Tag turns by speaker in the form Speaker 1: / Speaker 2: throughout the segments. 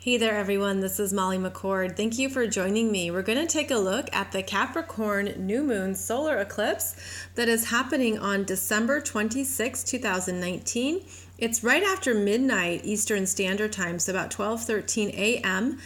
Speaker 1: Hey there everyone, this is Molly McCord. Thank you for joining me. We're going to take a look at the Capricorn New Moon Solar Eclipse that is happening on December 26, 2019. It's right after midnight Eastern Standard Time, so about 12:13 a.m.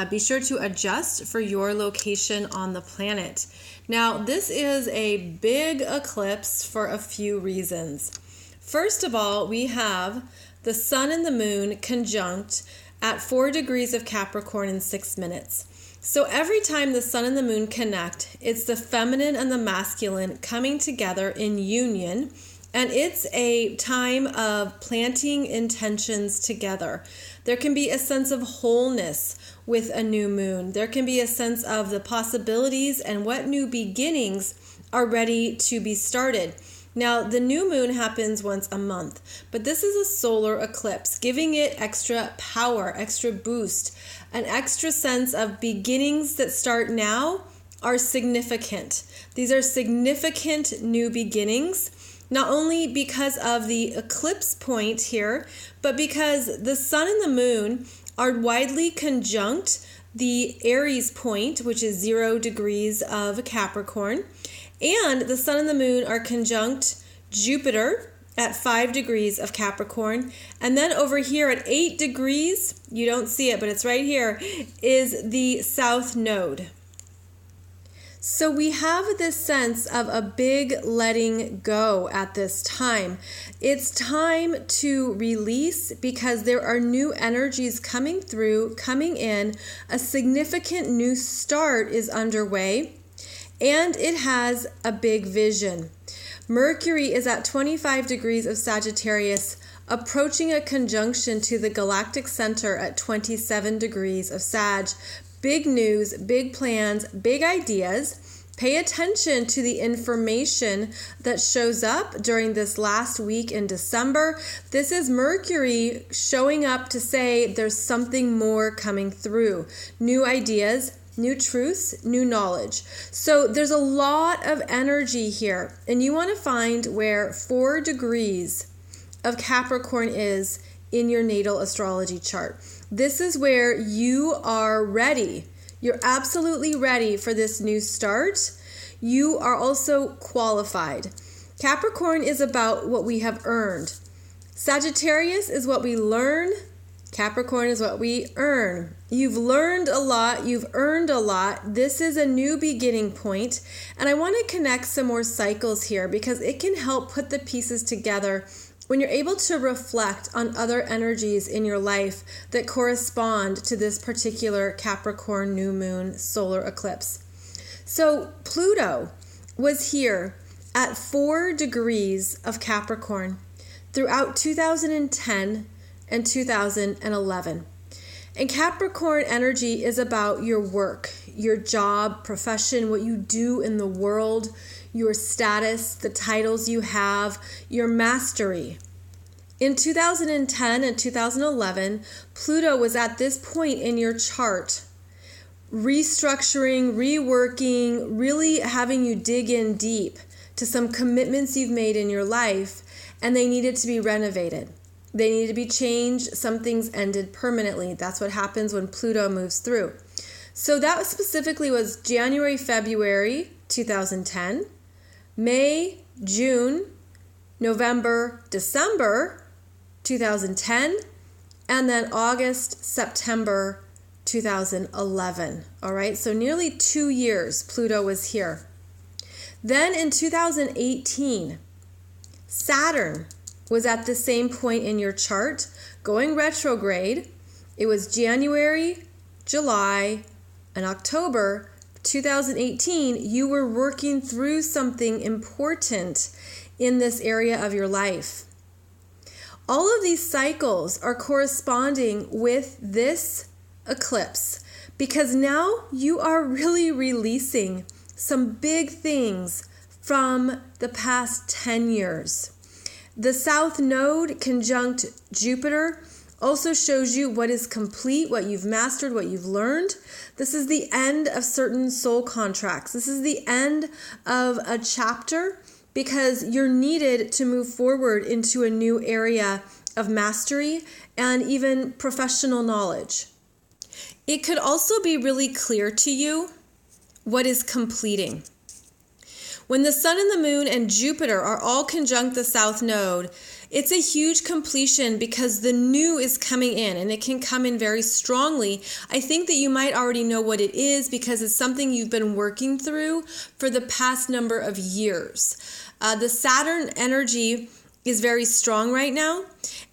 Speaker 1: Be sure to adjust for your location on the planet. Now, this is a big eclipse for a few reasons. First of all, we have the Sun and the Moon conjunct at 4 degrees of Capricorn in 6 minutes. So every time the Sun and the Moon connect, it's the feminine and the masculine coming together in union, and it's a time of planting intentions together. There can be a sense of wholeness with a new moon. There can be a sense of the possibilities and what new beginnings are ready to be started. Now, the new moon happens once a month, but this is a solar eclipse, giving it extra power, extra boost, an extra sense of beginnings that start now are significant. These are significant new beginnings, not only because of the eclipse point here, but because the Sun and the Moon are widely conjunct the Aries point, which is 0 degrees of Capricorn, and the Sun and the Moon are conjunct Jupiter at 5 degrees of Capricorn. And then over here at 8 degrees, you don't see it, but it's right here, is the South Node. So we have this sense of a big letting go at this time. It's time to release because there are new energies coming through, coming in. A significant new start is underway. And it has a big vision. Mercury is at 25 degrees of Sagittarius, approaching a conjunction to the galactic center at 27 degrees of Sag. Big news, big plans, big ideas. Pay attention to the information that shows up during this last week in December. This is Mercury showing up to say there's something more coming through. New ideas, new truths, new knowledge. So there's a lot of energy here, and you want to find where 4 degrees of Capricorn is in your natal astrology chart. This is where you are ready. You're absolutely ready for this new start. You are also qualified. Capricorn is about what we have earned. Sagittarius is what we learn. Capricorn is what we earn. You've learned a lot. You've earned a lot. This is a new beginning point. And I want to connect some more cycles here because it can help put the pieces together when you're able to reflect on other energies in your life that correspond to this particular Capricorn new moon solar eclipse. So Pluto was here at 4 degrees of Capricorn throughout 2010 and 2011. And Capricorn energy is about your work, your job, profession, what you do in the world, your status, the titles you have, your mastery. In 2010 and 2011, Pluto was at this point in your chart, restructuring, reworking, really having you dig in deep to some commitments you've made in your life, and they needed to be renovated. They need to be changed. Some things ended permanently. That's what happens when Pluto moves through. So that specifically was January, February 2010, May, June, November, December 2010, and then August, September 2011. All right, so nearly 2 years Pluto was here. Then in 2018, Saturn was at the same point in your chart, going retrograde. It was January, July, and October 2018. You were working through something important in this area of your life. All of these cycles are corresponding with this eclipse because now you are really releasing some big things from the past 10 years. The South Node conjunct Jupiter also shows you what is complete, what you've mastered, what you've learned. This is the end of certain soul contracts. This is the end of a chapter because you're needed to move forward into a new area of mastery and even professional knowledge. It could also be really clear to you what is completing. When the sun and the moon and Jupiter are all conjunct the south node, it's a huge completion because the new is coming in, and it can come in very strongly. I think that you might already know what it is because it's something you've been working through for the past number of years. The Saturn energy is very strong right now,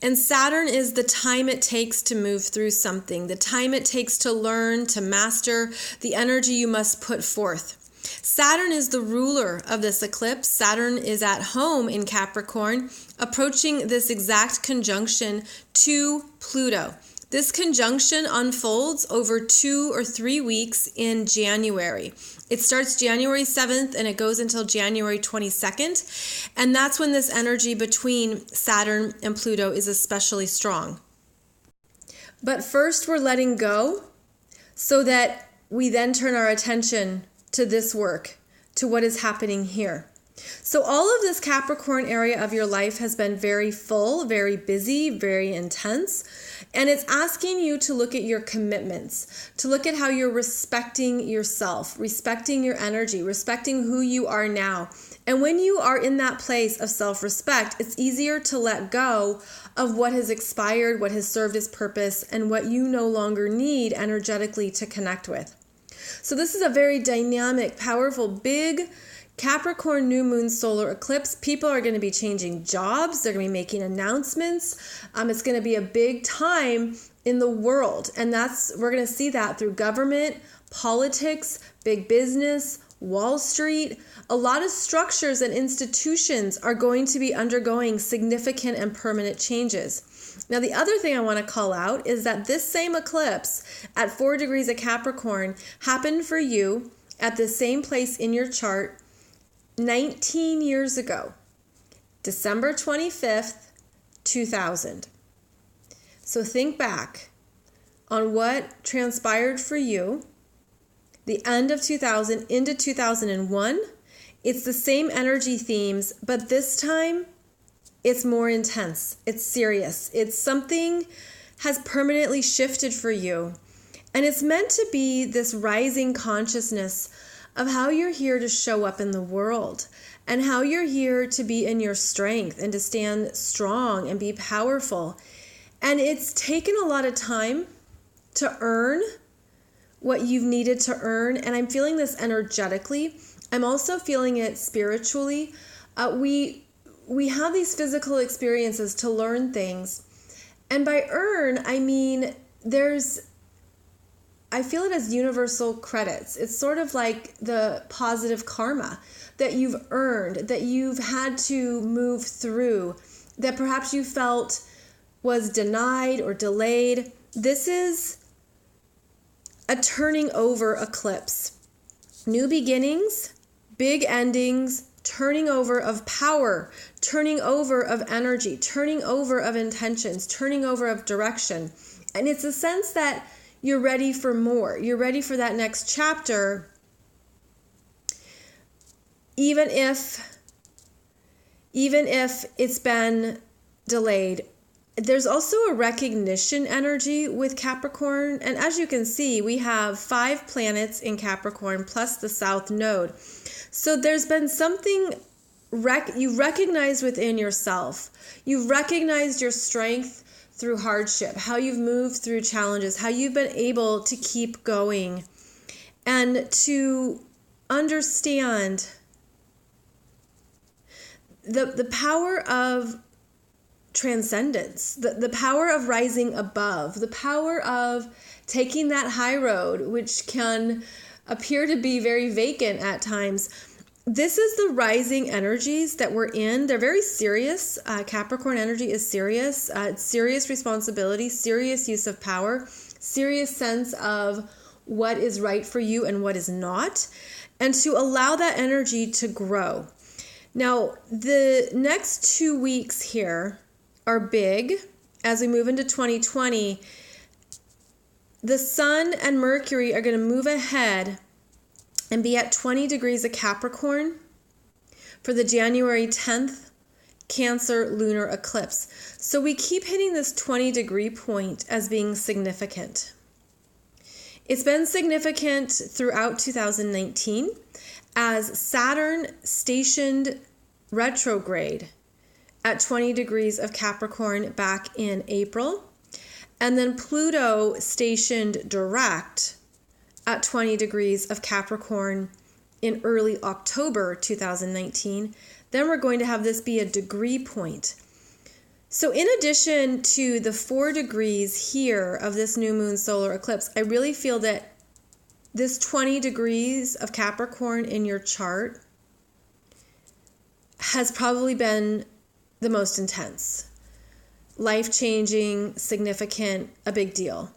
Speaker 1: and Saturn is the time it takes to move through something, the time it takes to learn, to master, the energy you must put forth. Saturn is the ruler of this eclipse. Saturn is at home in Capricorn, approaching this exact conjunction to Pluto. This conjunction unfolds over 2 or 3 weeks in January. It starts January 7th and it goes until January 22nd. And that's when this energy between Saturn and Pluto is especially strong. But first we're letting go so that we then turn our attention to this work, to what is happening here. So all of this Capricorn area of your life has been very full, very busy, very intense. And it's asking you to look at your commitments, to look at how you're respecting yourself, respecting your energy, respecting who you are now. And when you are in that place of self-respect, it's easier to let go of what has expired, what has served its purpose, and what you no longer need energetically to connect with. So this is a very dynamic, powerful, big Capricorn new moon solar eclipse. People are going to be changing jobs. They're going to be making announcements. It's going to be a big time in the world. And we're going to see that through government, politics, big business, Wall Street. A lot of structures and institutions are going to be undergoing significant and permanent changes. Now, the other thing I want to call out is that this same eclipse at 4 degrees of Capricorn happened for you at the same place in your chart 19 years ago, December 25th, 2000. So think back on what transpired for you the end of 2000 into 2001. It's the same energy themes, but this time it's more intense. It's serious. It's something has permanently shifted for you. And it's meant to be this rising consciousness of how you're here to show up in the world and how you're here to be in your strength and to stand strong and be powerful. And it's taken a lot of time to earn what you've needed to earn. And I'm feeling this energetically. I'm also feeling it spiritually. We have these physical experiences to learn things. And by earn, I mean I feel it as universal credits. It's sort of like the positive karma that you've earned, that you've had to move through, that perhaps you felt was denied or delayed. This is a turning over eclipse. New beginnings, big endings, turning over of power, turning over of energy, turning over of intentions, turning over of direction. And it's a sense that you're ready for more. You're ready for that next chapter, even if it's been delayed. There's also a recognition energy with Capricorn. And as you can see, we have 5 planets in Capricorn plus the South Node. So there's been something you recognized within yourself. You've recognized your strength through hardship, how you've moved through challenges, how you've been able to keep going, and to understand the power of transcendence, the power of rising above, the power of taking that high road, which can appear to be very vacant at times. This is the rising energies that we're in. They're very serious. Capricorn energy is serious. It's serious responsibility, serious use of power, serious sense of what is right for you and what is not, and to allow that energy to grow. Now, the next 2 weeks here are big. As we move into 2020, the Sun and Mercury are going to move ahead and be at 20 degrees of Capricorn for the January 10th Cancer Lunar Eclipse. So we keep hitting this 20-degree point as being significant. It's been significant throughout 2019 as Saturn stationed retrograde at 20 degrees of Capricorn back in April, and then Pluto stationed direct at 20 degrees of Capricorn in early October 2019. Then we're going to have this be a degree point. So in addition to the 4 degrees here of this new moon solar eclipse, I really feel that this 20 degrees of Capricorn in your chart has probably been the most intense, life-changing, significant, a big deal.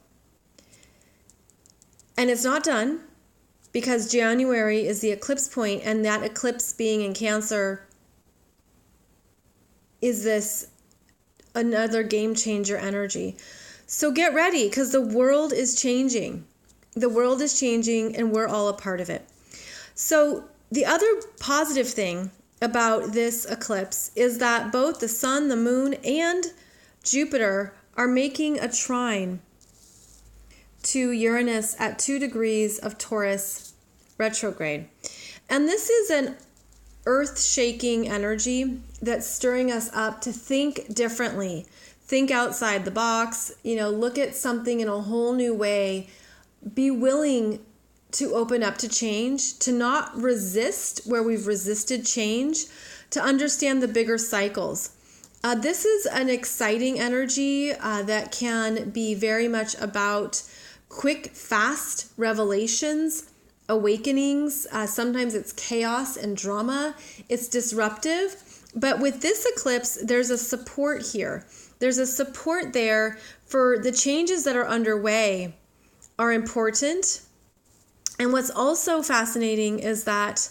Speaker 1: And it's not done because January is the eclipse point, and that eclipse being in Cancer is this another game changer energy. So get ready because the world is changing. The world is changing and we're all a part of it. So the other positive thing about this eclipse is that both the sun, the moon, and Jupiter are making a trine to Uranus at 2 degrees of Taurus retrograde. And this is an earth-shaking energy that's stirring us up to think differently, think outside the box, look at something in a whole new way, be willing to open up to change, to not resist where we've resisted change, to understand the bigger cycles. This is an exciting energy that can be very much about quick, fast revelations, awakenings. Sometimes it's chaos and drama. It's disruptive. But with this eclipse, there's a support here. There's a support there for the changes that are underway are important. And what's also fascinating is that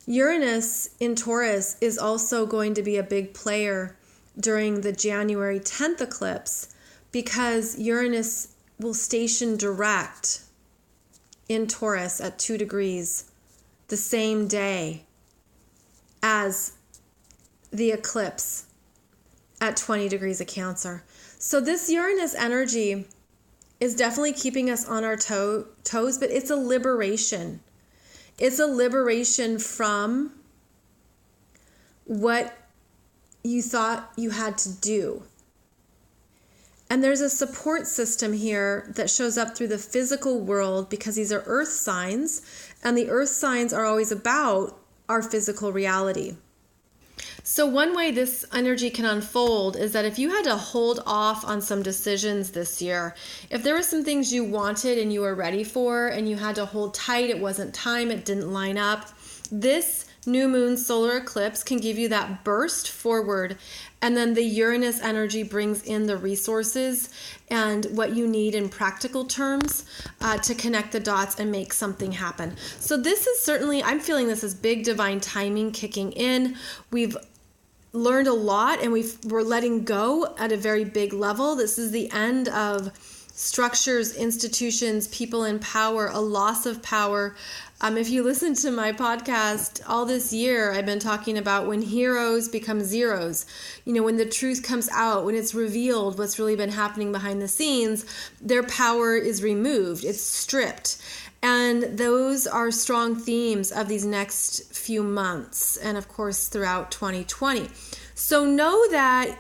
Speaker 1: Uranus in Taurus is also going to be a big player during the January 10th eclipse because Uranus will station direct in Taurus at 2 degrees the same day as the eclipse at 20 degrees of Cancer. So this Uranus energy is definitely keeping us on our toes, but it's a liberation. It's a liberation from what you thought you had to do. And there's a support system here that shows up through the physical world because these are earth signs, and the earth signs are always about our physical reality. So one way this energy can unfold is that if you had to hold off on some decisions this year, if there were some things you wanted and you were ready for and you had to hold tight, it wasn't time, it didn't line up, this new moon solar eclipse can give you that burst forward, and then the Uranus energy brings in the resources and what you need in practical terms to connect the dots and make something happen. So this is certainly, I'm feeling this as big divine timing kicking in. We've learned a lot and we're letting go at a very big level. This is the end of structures, institutions, people in power, a loss of power. If you listen to my podcast all this year, I've been talking about when heroes become zeros, when the truth comes out, when it's revealed what's really been happening behind the scenes, their power is removed, it's stripped. And those are strong themes of these next few months and of course throughout 2020. So know that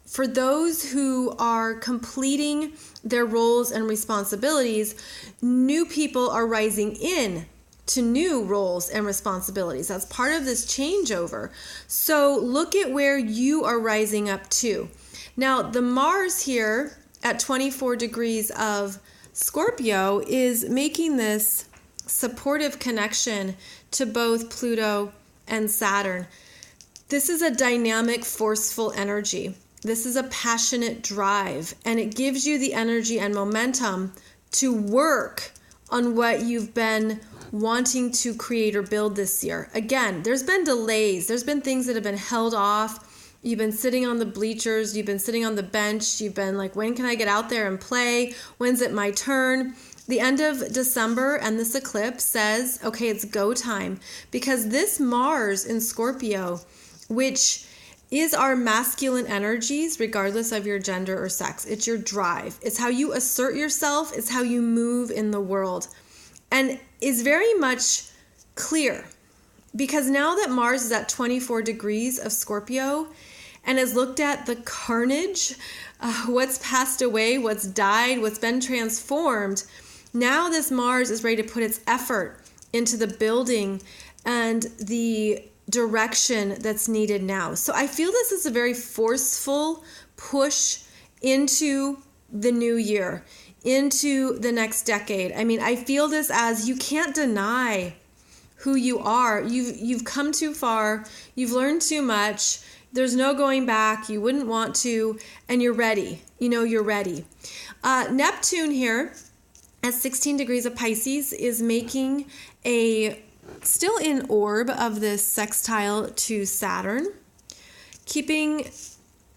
Speaker 1: for those who are completing their roles and responsibilities, new people are rising in to new roles and responsibilities. That's part of this changeover. So look at where you are rising up to. Now, the Mars here at 24 degrees of Scorpio is making this supportive connection to both Pluto and Saturn. This is a dynamic, forceful energy. This is a passionate drive, and it gives you the energy and momentum to work on what you've been wanting to create or build this year. Again, there's been delays. There's been things that have been held off. You've been sitting on the bleachers. You've been sitting on the bench. You've been like, when can I get out there and play? When's it my turn? The end of December and this eclipse says, okay, it's go time. Because this Mars in Scorpio, which is our masculine energies, regardless of your gender or sex. It's your drive. It's how you assert yourself. It's how you move in the world. And is very much clear, because now that Mars is at 24 degrees of Scorpio and has looked at the carnage, what's passed away, what's died, what's been transformed, now this Mars is ready to put its effort into the building and the direction that's needed now. So I feel this is a very forceful push into the new year, into the next decade. I mean, I feel this as you can't deny who you are. You've come too far. You've learned too much. There's no going back. You wouldn't want to, and you're ready. You know, you're ready. Neptune here at 16 degrees of Pisces is making still in orb of this sextile to Saturn, keeping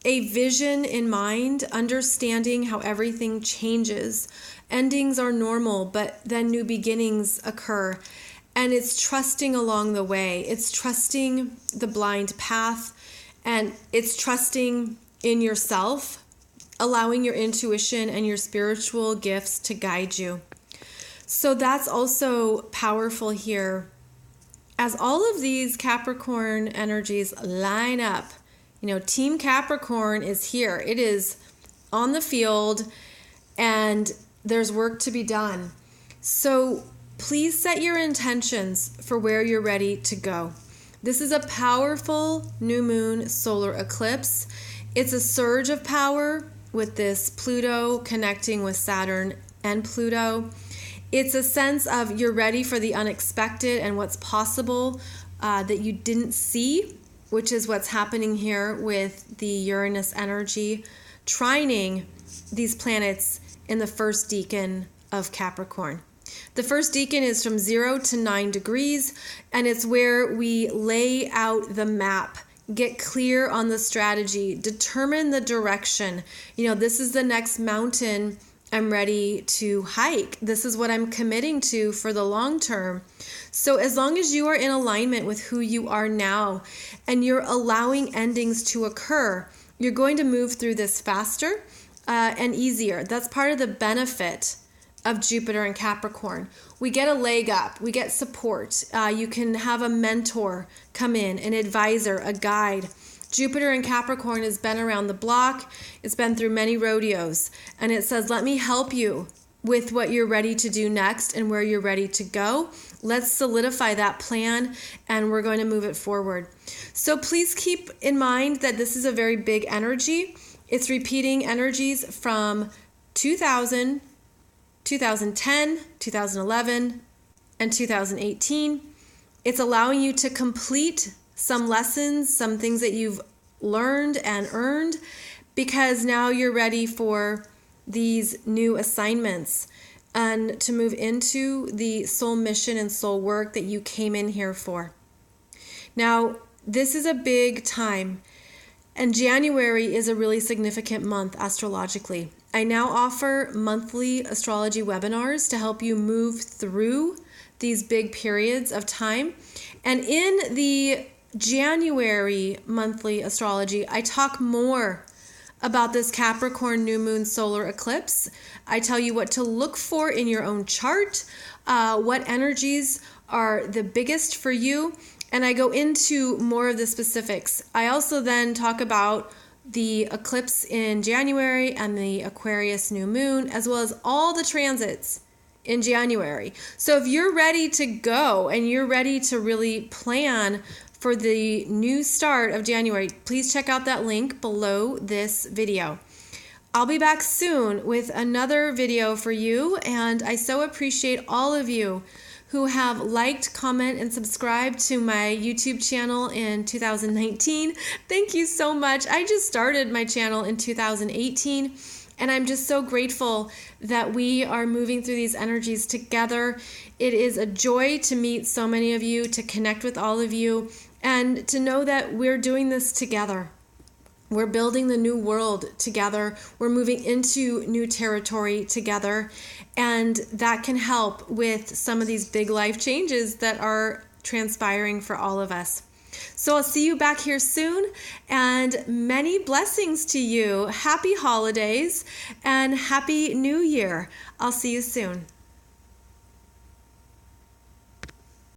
Speaker 1: a vision in mind, understanding how everything changes. Endings are normal, but then new beginnings occur. And it's trusting along the way. It's trusting the blind path, and it's trusting in yourself, allowing your intuition and your spiritual gifts to guide you. So that's also powerful here. As all of these Capricorn energies line up, you know, Team Capricorn is here. It is on the field, and there's work to be done. So please set your intentions for where you're ready to go. This is a powerful new moon solar eclipse. It's a surge of power with this Pluto connecting with Saturn and Pluto. It's a sense of you're ready for the unexpected and what's possible that you didn't see, which is what's happening here with the Uranus energy trining these planets in the first decan of Capricorn. The first decan is from 0 to 9 degrees, and it's where we lay out the map, get clear on the strategy, determine the direction. You know, this is the next mountain I'm ready to hike. This is what I'm committing to for the long term. So as long as you are in alignment with who you are now and you're allowing endings to occur, you're going to move through this faster and easier. That's part of the benefit of Jupiter and Capricorn. We get a leg up, we get support. You can have a mentor come in, an advisor, a guide. Jupiter and Capricorn has been around the block. It's been through many rodeos, and it says, let me help you with what you're ready to do next and where you're ready to go. Let's solidify that plan, and we're going to move it forward. So please keep in mind that this is a very big energy. It's repeating energies from 2000, 2010, 2011, and 2018. It's allowing you to complete some lessons, some things that you've learned and earned, because now you're ready for these new assignments and to move into the soul mission and soul work that you came in here for. Now, this is a big time, and January is a really significant month astrologically. I now offer monthly astrology webinars to help you move through these big periods of time. And in the January monthly astrology, I talk more about this Capricorn new moon solar eclipse. I tell you what to look for in your own chart, what energies are the biggest for you, and I go into more of the specifics. I also then talk about the eclipse in January and the Aquarius new moon, as well as all the transits in January. So if you're ready to go and you're ready to really plan for the new start of January, please check out that link below this video. I'll be back soon with another video for you, and I so appreciate all of you who have liked, comment, and subscribed to my YouTube channel in 2019. Thank you so much. I just started my channel in 2018, and I'm just so grateful that we are moving through these energies together. It is a joy to meet so many of you, to connect with all of you, and to know that we're doing this together. We're building the new world together. We're moving into new territory together, and that can help with some of these big life changes that are transpiring for all of us. So I'll see you back here soon, and many blessings to you. Happy holidays and happy new year. I'll see you soon.